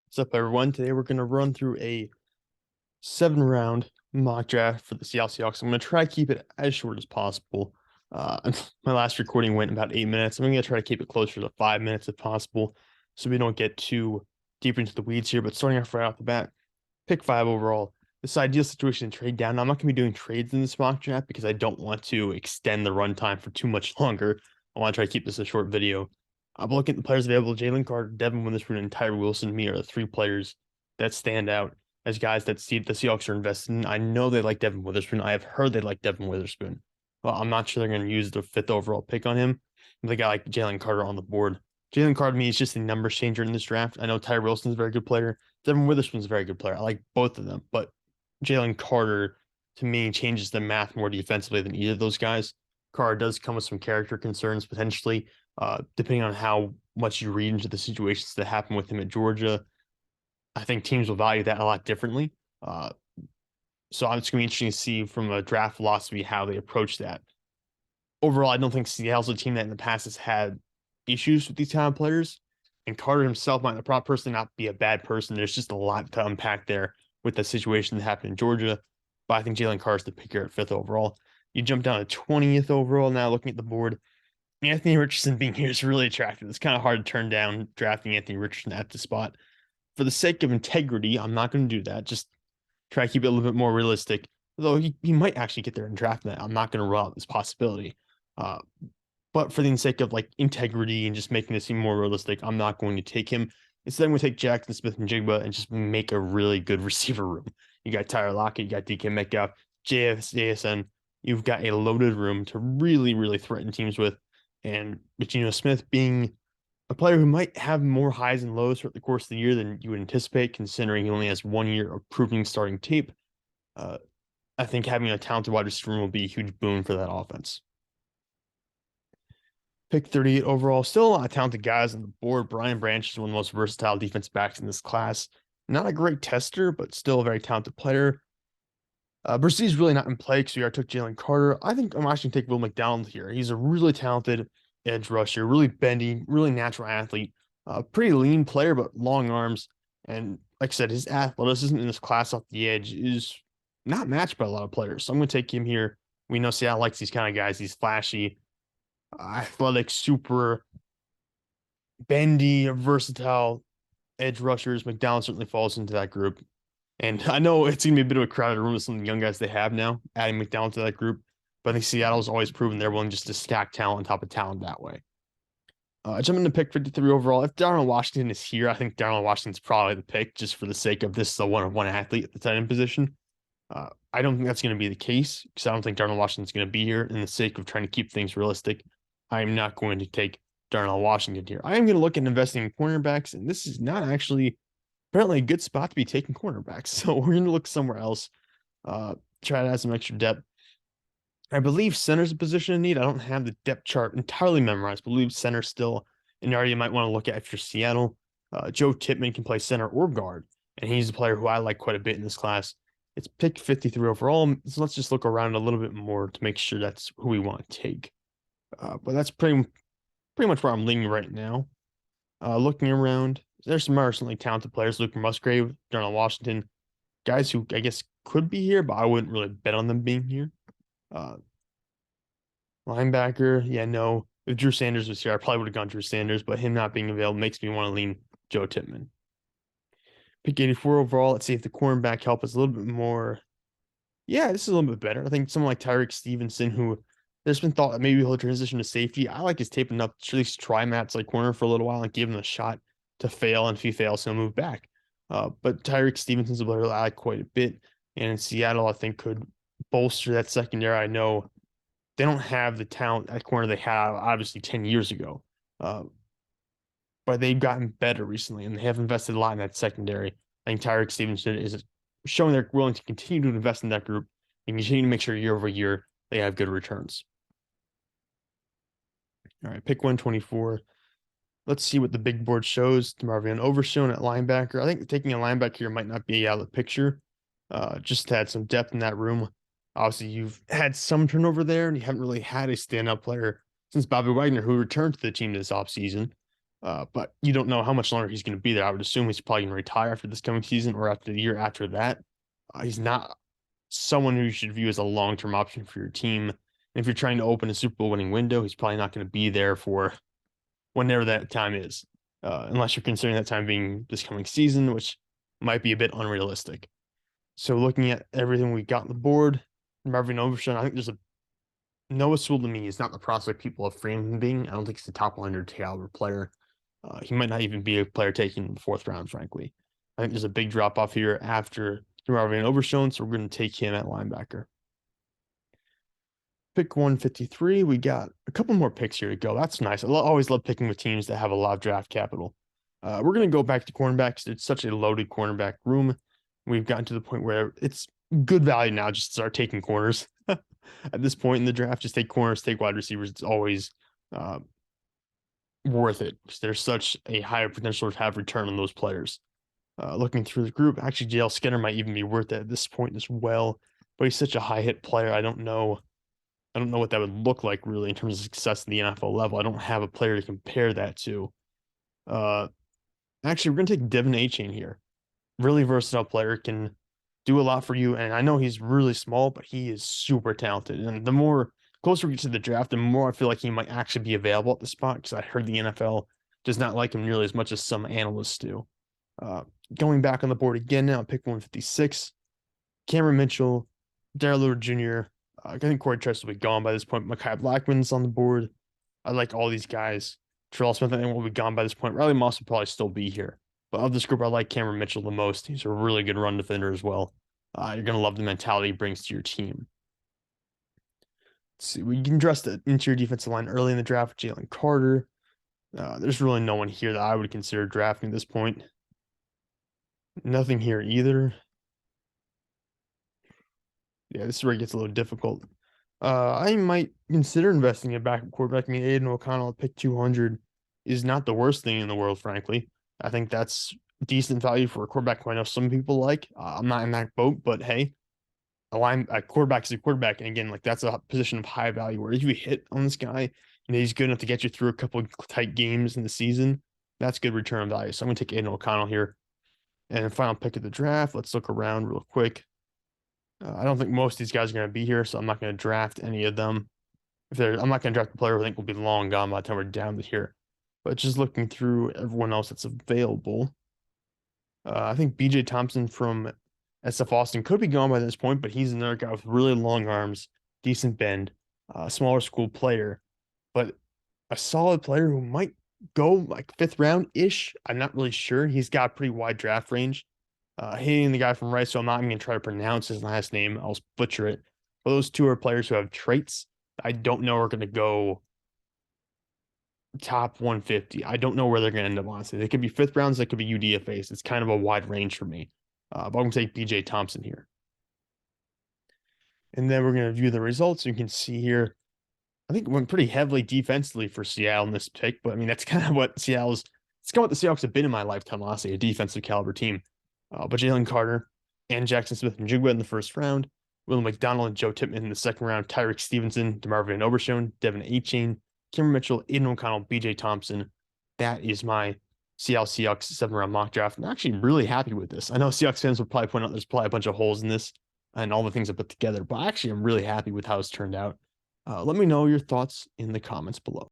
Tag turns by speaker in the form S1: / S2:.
S1: What's up, everyone? Today we're going to run through a 7-round mock draft for the Seattle Seahawks. I'm going to try to keep it as short as possible. My last recording went about 8 minutes. I'm going to try to keep it closer to 5 minutes if possible, so we don't get too deep into the weeds here. But starting off right off the bat, pick 5 overall. This ideal situation to trade down. Now, I'm not going to be doing trades in this mock draft because I don't want to extend the runtime for too much longer. I want to try to keep this a short video. I'm looking at the players available. Jalen Carter, Devin Witherspoon, and Tyree Wilson to me are the 3 players that stand out as guys that see the Seahawks are invested in. I know they like Devin Witherspoon. I have heard they like Devin Witherspoon. Well, I'm not sure they're going to use the 5th overall pick on him. They got like Jalen Carter on the board. Jalen Carter to me is just a numbers changer in this draft. I know Tyree Wilson's a very good player. Devin Witherspoon's a very good player. I like both of them, but Jalen Carter to me changes the math more defensively than either of those guys. Carter does come with some character concerns potentially, depending on how much you read into the situations that happened with him at Georgia. I think teams will value that a lot differently. So it's going to be interesting to see from a draft philosophy how they approach that. Overall, I don't think Seattle's a team that in the past has had issues with these kind of players. And Carter himself might personally not be a bad person. There's just a lot to unpack there with the situation that happened in Georgia. But I think Jalen Carter's the pick here at 5th overall. You jump down to 20th overall now looking at the board. Anthony Richardson being here is really attractive. It's kind of hard to turn down drafting Anthony Richardson at the spot. For the sake of integrity, I'm not going to do that. Just try to keep it a little bit more realistic. Although he might actually get there and draft that. I'm not going to rule out this possibility. But for the sake of like integrity and just making this seem more realistic, I'm not going to take him. Instead, I'm going to take Jackson Smith and Jigba and just make a really good receiver room. You got Tyler Lockett, you got DK Metcalf, JSN. You've got a loaded room to really, really threaten teams with. And Geno Smith being a player who might have more highs and lows throughout the course of the year than you would anticipate, considering he only has 1 year of proving starting tape. I think having a talented wide receiver will be a huge boon for that offense. Pick 38 overall. Still a lot of talented guys on the board. Brian Branch is one of the most versatile defense backs in this class. Not a great tester, but still a very talented player. Bursi's really not in play because we already took Jalen Carter. I think I'm actually going to take Will McDonald here. He's a really talented edge rusher, really bendy, really natural athlete. Pretty lean player, but long arms. And like I said, his athleticism in this class off the edge is not matched by a lot of players. So I'm going to take him here. We know Seattle likes these kind of guys. He's flashy, athletic, super bendy, versatile edge rushers. McDonald certainly falls into that group. And I know it's going to be a bit of a crowded room with some of the young guys they have now, adding McDonald to that group. But I think Seattle's always proven they're willing just to stack talent on top of talent that way. Jumping to pick 53 overall. If Darnell Washington is here, I think Darnell Washington's probably the pick just for the sake of this is a one-on-one athlete at the tight end position. I don't think that's going to be the case because I don't think Darnell Washington's going to be here. In the sake of trying to keep things realistic, I am not going to take Darnell Washington here. I am going to look at investing in cornerbacks, and this is not actually apparently a good spot to be taking cornerbacks. So we're going to look somewhere else, try to add some extra depth. I believe center's a position in need. I don't have the depth chart entirely memorized. I believe center still an area you might want to look at if you're Seattle. Joe Tippmann can play center or guard, and he's a player who I like quite a bit in this class. It's pick 53 overall, so let's just look around a little bit more to make sure that's who we want to take. But that's pretty much where I'm leaning right now. Looking around, there's some recently talented players. Luke Musgrave, Darnell Washington, guys who I guess could be here, but I wouldn't really bet on them being here. Linebacker, yeah, no. If Drew Sanders was here, I probably would have gone Drew Sanders, but him not being available makes me want to lean Joe Tippmann. Pick 84 overall. Let's see if the cornerback help us a little bit more. Yeah, this is a little bit better. I think someone like Tyreek Stevenson, who there's been thought that maybe he'll transition to safety. I like his tape enough to at least try Matt's like corner for a little while and give him a shot to fail. And if he fails, he'll move back. But Tyreek Stevenson's a player I like quite a bit. And in Seattle, I think could bolster that secondary. I know they don't have the talent at corner they had obviously 10 years ago. But they've gotten better recently and they have invested a lot in that secondary. I think Tyreek Stevenson is showing they're willing to continue to invest in that group and continue to make sure year over year they have good returns. All right, pick 124. Let's see what the big board shows. Marvin Overshown at linebacker. I think taking a linebacker here might not be out of the picture. Just to add some depth in that room. Obviously, you've had some turnover there, and you haven't really had a standout player since Bobby Wagner, who returned to the team this offseason. But you don't know how much longer he's going to be there. I would assume he's probably going to retire after this coming season or after the year after that. He's not someone who you should view as a long-term option for your team. And if you're trying to open a Super Bowl winning window, he's probably not going to be there for whenever that time is, unless you're considering that time being this coming season, which might be a bit unrealistic. So looking at everything we got on the board, Marvin Overshown, I think there's a noticeable to me is not the prospect people have framed him being. I don't think he's a top 100 caliber player. He might not even be a player taken in the fourth round, frankly. I think there's a big drop off here after Marvin Overshown, so we're going to take him at linebacker. Pick 153, we got a couple more picks here to go. That's nice. I always love picking with teams that have a lot of draft capital. We're going to go back to cornerbacks. It's such a loaded cornerback room. We've gotten to the point where it's good value now just to start taking corners. At this point in the draft, just take corners, take wide receivers. It's always worth it because there's such a higher potential to have return on those players. Looking through the group, actually, JL Skinner might even be worth it at this point as well. But he's such a high hit player. I don't know what that would look like really in terms of success in the NFL level. I don't have a player to compare that to. Actually, we're going to take Devin Achane here. Really versatile player, can do a lot for you. And I know he's really small, but he is super talented. And the more closer we get to the draft, the more I feel like he might actually be available at the spot because I heard the NFL does not like him nearly as much as some analysts do. Going back on the board again now, pick 156. Cameron Mitchell, Darrell Lewis Jr., I think Corey Tress will be gone by this point. Mekhi Blackman's on the board. I like all these guys. Terrell Smith, I think, will be gone by this point. Riley Moss will probably still be here. But of this group, I like Cameron Mitchell the most. He's a really good run defender as well. You're going to love the mentality he brings to your team. Let's see. We can address the interior defensive line early in the draft with Jalen Carter. There's really no one here that I would consider drafting at this point. Nothing here either. Yeah, this is where it gets a little difficult. I might consider investing in backup quarterback. I mean, Aiden O'Connell at pick 200 is not the worst thing in the world, frankly. I think that's decent value for a quarterback who I know some people like. I'm not in that boat, but hey, a quarterback is a quarterback. And again, like that's a position of high value where if you hit on this guy and he's good enough to get you through a couple of tight games in the season, that's good return on value. So I'm going to take Aiden O'Connell here. And final pick of the draft, let's look around real quick. I don't think most of these guys are going to be here, so I'm not going to draft any of them. I'm not going to draft the player who I think will be long gone by the time we're down to here. But just looking through everyone else that's available, I think BJ Thompson from SF Austin could be gone by this point, but he's another guy with really long arms, decent bend, smaller school player, but a solid player who might go like fifth round-ish. I'm not really sure. He's got a pretty wide draft range. Hitting the guy from Rice, so I'm not even going to try to pronounce his last name. I'll butcher it. But those two are players who have traits I don't know are going to go top 150. I don't know where they're going to end up, honestly. They could be fifth rounds. They could be UDFAs. It's kind of a wide range for me. But I'm going to take BJ Thompson here. And then we're going to view the results. You can see here, I think it went pretty heavily defensively for Seattle in this pick. But I mean, that's kind of what it's kind of what the Seahawks have been in my lifetime, honestly, a defensive caliber team. But Jalen Carter and Jackson Smith and Jigba in the first round, Will McDonald and Joe Tippmann in the second round, Tyreek Stevenson, DeMarvin Overshown, Devin Achane, Cameron Mitchell, Aiden O'Connell, BJ Thompson. That is my Seattle Seahawks 7-round mock draft. I'm actually really happy with this. I know Seahawks fans would probably point out there's probably a bunch of holes in this and all the things I put together, but actually I'm really happy with how it's turned out. Let me know your thoughts in the comments below.